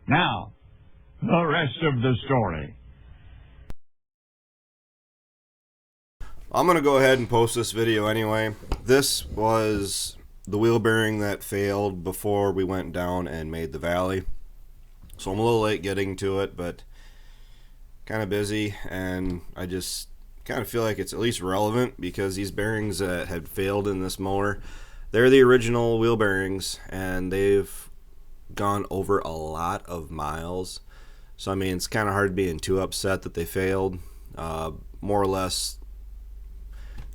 Now, the rest of the story. I'm going to go ahead and post this video anyway. This was the wheel bearing that failed before we went down and made the valley. So I'm a little late getting to it, but kind of busy, and I just kind of feel like it's at least relevant because these bearings that had failed in this mower, they're the original wheel bearings, and they've gone over a lot of miles. So I mean, it's kind of hard being too upset that they failed. More or less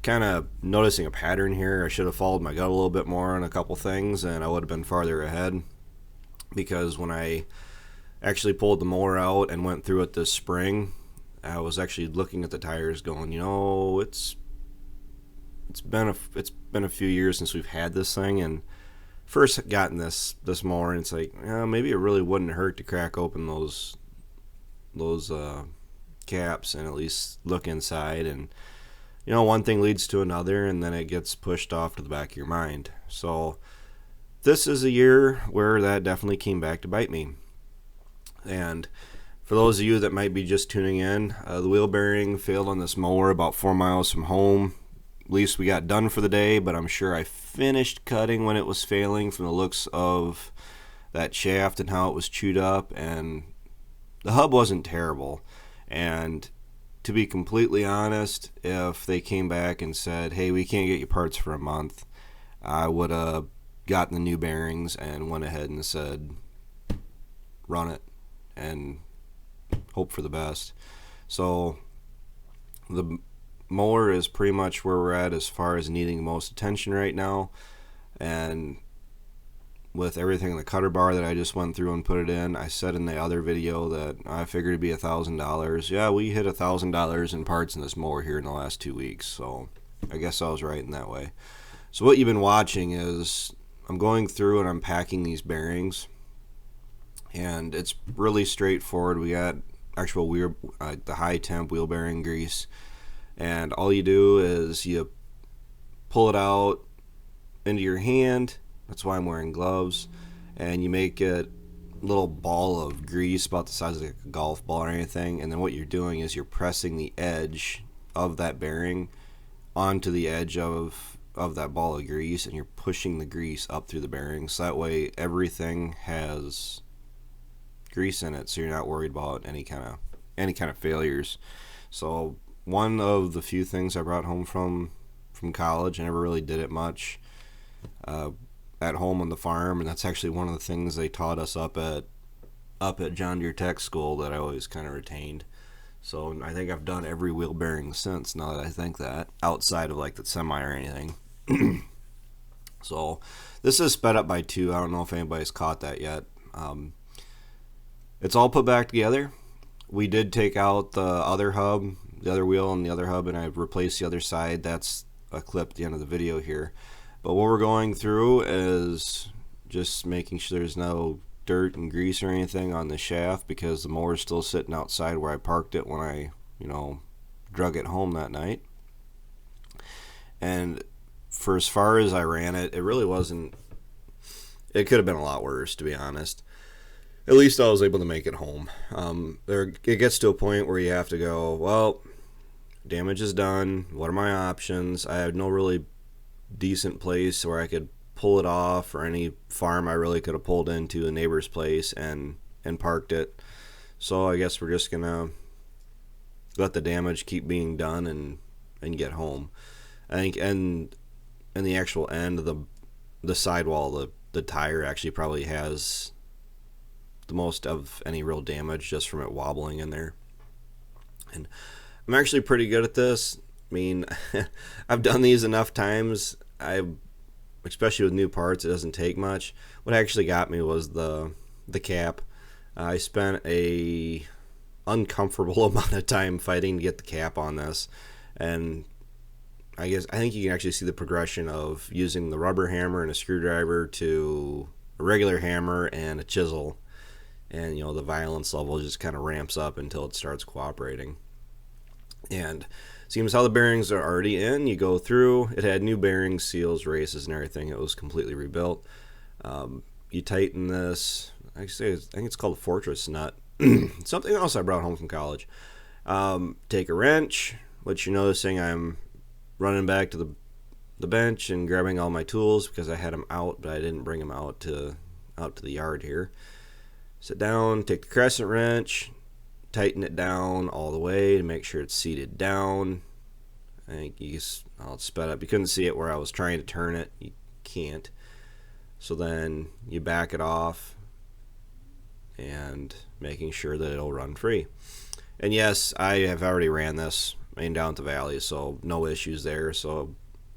kind of noticing a pattern here. I should have followed my gut a little bit more on a couple things, and I would have been farther ahead, because when I actually pulled the mower out and went through it this spring, I was actually looking at the tires going, you know, it's been a few years since we've had this thing, and first gotten this mower, and it's like, maybe it really wouldn't hurt to crack open those caps and at least look inside. And you know, one thing leads to another, and then it gets pushed off to the back of your mind. So this is a year where that definitely came back to bite me. And for those of you that might be just tuning in, the wheel bearing failed on this mower about 4 miles from home. At least we got done for the day, but I'm sure I finished cutting when it was failing from the looks of that shaft and how it was chewed up. And the hub wasn't terrible. And to be completely honest, if they came back and said, hey, we can't get you parts for a month, I would have gotten the new bearings and went ahead and said, run it and hope for the best. So the mower is pretty much where we're at as far as needing the most attention right now. And with everything in the cutter bar that I just went through and put it in, I said in the other video that I figured it'd be $1,000. Yeah, we hit $1,000 in parts in this mower here in the last 2 weeks, so I guess I was right in that way. So what you've been watching is I'm going through and I'm packing these bearings, and it's really straightforward. We got actual the high temp wheel bearing grease, and all you do is you pull it out into your hand. That's why I'm wearing gloves, and you make a little ball of grease about the size of like a golf ball or anything, and then what you're doing is you're pressing the edge of that bearing onto the edge of that ball of grease, and you're pushing the grease up through the bearings, so that way everything has grease in it, so you're not worried about any kind of failures. So one of the few things I brought home from college, I never really did it much at home on the farm, and that's actually one of the things they taught us up at John Deere Tech School that I always kind of retained. So I think I've done every wheel bearing since, now that I think that, outside of like the semi or anything. So this is sped up by 2. I don't know if anybody's caught that yet. It's all put back together. We did take out the other hub, the other wheel and the other hub, and I've replaced the other side. That's a clip at the end of the video here. But what we're going through is just making sure there's no dirt and grease or anything on the shaft, because the mower's still sitting outside where I parked it when I, drug it home that night. And for as far as I ran it, it really wasn't, it could have been a lot worse, to be honest. At least I was able to make it home. It gets to a point where you have to go, well, damage is done. What are my options? I have no really decent place where I could pull it off, or any farm I really could have pulled into a neighbor's place and parked it. So I guess we're just gonna let the damage keep being done and get home. I think in the actual end of the sidewall, the tire actually probably has the most of any real damage just from it wobbling in there. And I'm actually pretty good at this. I mean, I've done these enough times. Especially with new parts, it doesn't take much. What actually got me was the cap. I spent a uncomfortable amount of time fighting to get the cap on this, and I think you can actually see the progression of using the rubber hammer and a screwdriver to a regular hammer and a chisel, and the violence level just kind of ramps up until it starts cooperating. And seems how the bearings are already in. You go through, it had new bearings, seals, races, and everything. It was completely rebuilt. You tighten this I think it's called a fortress nut. Something else I brought home from college. Take a wrench, which you're noticing I'm running back to the bench and grabbing all my tools because I had them out, but I didn't bring them out to the yard here. Sit down, take the crescent wrench, tighten it down all the way to make sure it's seated down. I think I'll sped up. You couldn't see it where I was trying to turn it. You can't. So then you back it off and making sure that it'll run free. And yes, I have already ran this down at the valley, so no issues there. So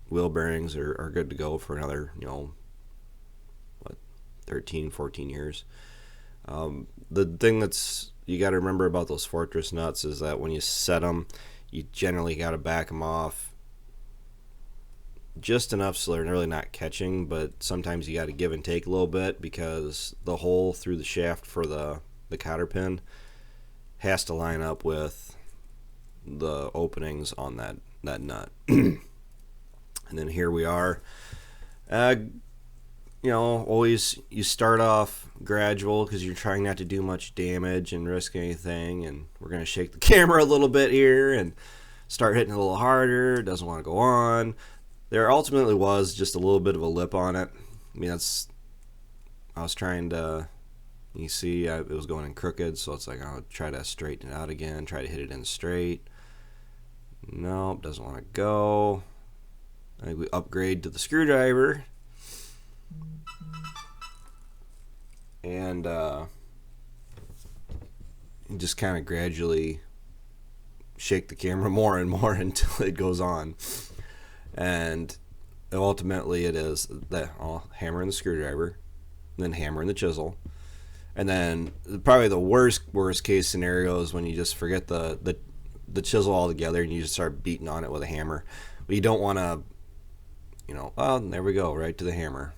wheel bearings are good to go for another, 13, 14 years. The thing that's you got to remember about those fortress nuts is that when you set them, you generally got to back them off just enough so they're really not catching, but sometimes you got to give and take a little bit because the hole through the shaft for the cotter pin has to line up with the openings on that nut. And then here we are. Always you start off gradual because you're trying not to do much damage and risk anything. And we're going to shake the camera a little bit here and start hitting a little harder. It doesn't want to go on. There ultimately was just a little bit of a lip on it. I was trying to, you see, it was going in crooked, so it's like I'll try to straighten it out again, try to hit it in straight. Nope, doesn't want to go. I think we upgrade to the screwdriver. And just kind of gradually shake the camera more and more until it goes on. And ultimately it is that I'll hammer in the screwdriver, then hammer in the chisel. And then probably the worst case scenario is when you just forget the chisel altogether and you just start beating on it with a hammer. But you don't want to, there we go, right to the hammer.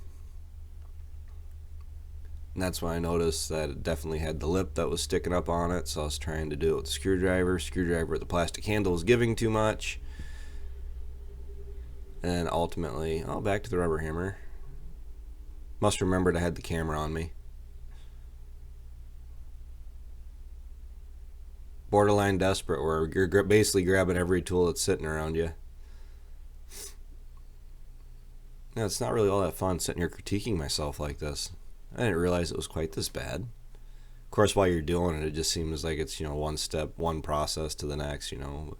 And that's when I noticed that it definitely had the lip that was sticking up on it, so I was trying to do it with the screwdriver with the plastic handle was giving too much. And ultimately, back to the rubber hammer. Must remembered I had the camera on me. Borderline desperate, where you're basically grabbing every tool that's sitting around you. Yeah, it's not really all that fun sitting here critiquing myself like this. I didn't realize it was quite this bad. Of course, while you're doing it just seems like it's, one step, one process to the next, And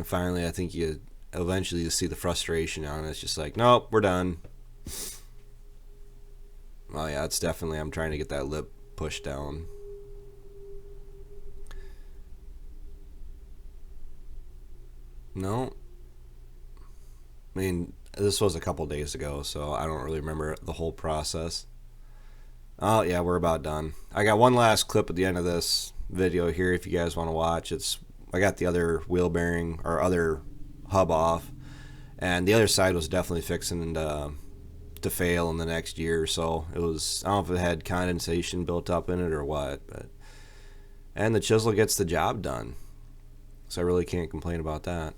finally, I think you eventually see the frustration on it. It's just like, nope, we're done. Oh yeah, it's definitely, I'm trying to get that lip pushed down. No. This was a couple days ago, so I don't really remember the whole process. Oh yeah, we're about done. I got one last clip at the end of this video here if you guys want to watch. I got the other wheel bearing or other hub off, and the other side was definitely fixing to fail in the next year or so. It was, I don't know if it had condensation built up in it or what, and the chisel gets the job done, so I really can't complain about that.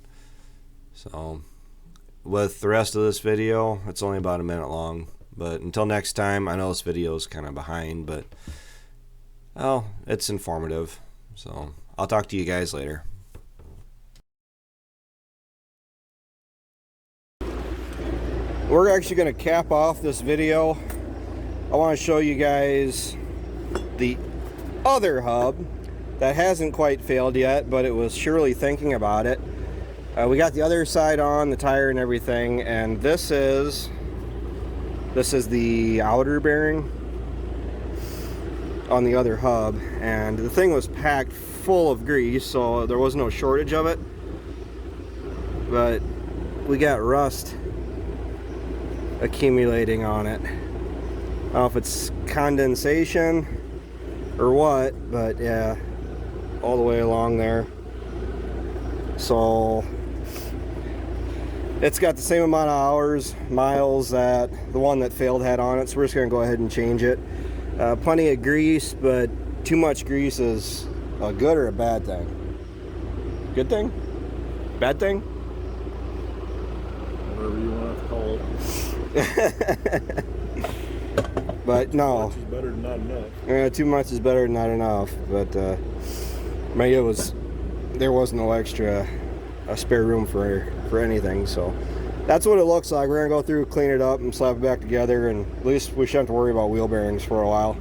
So with the rest of this video, it's only about a minute long, but until next time, I know this video is kind of behind, but it's informative, so I'll talk to you guys later. We're actually going to cap off this video. I want to show you guys the other hub that hasn't quite failed yet, but it was surely thinking about it. We got the other side on, the tire and everything, and this is the outer bearing on the other hub, and the thing was packed full of grease, so there was no shortage of it, but we got rust accumulating on it. I don't know if it's condensation or what, but yeah, all the way along there. So it's got the same amount of miles that the one that failed had on it, so we're just gonna go ahead and change it. Plenty of grease, but too much grease is a good or a bad thing? Good thing? Bad thing? Whatever you want to call it. But no. 2 months is better than not enough. Yeah, 2 months is better than not enough. But there was no extra spare room for anything. So that's what it looks like. We're gonna go through, clean it up, and slap it back together, and at least we shouldn't have to worry about wheel bearings for a while.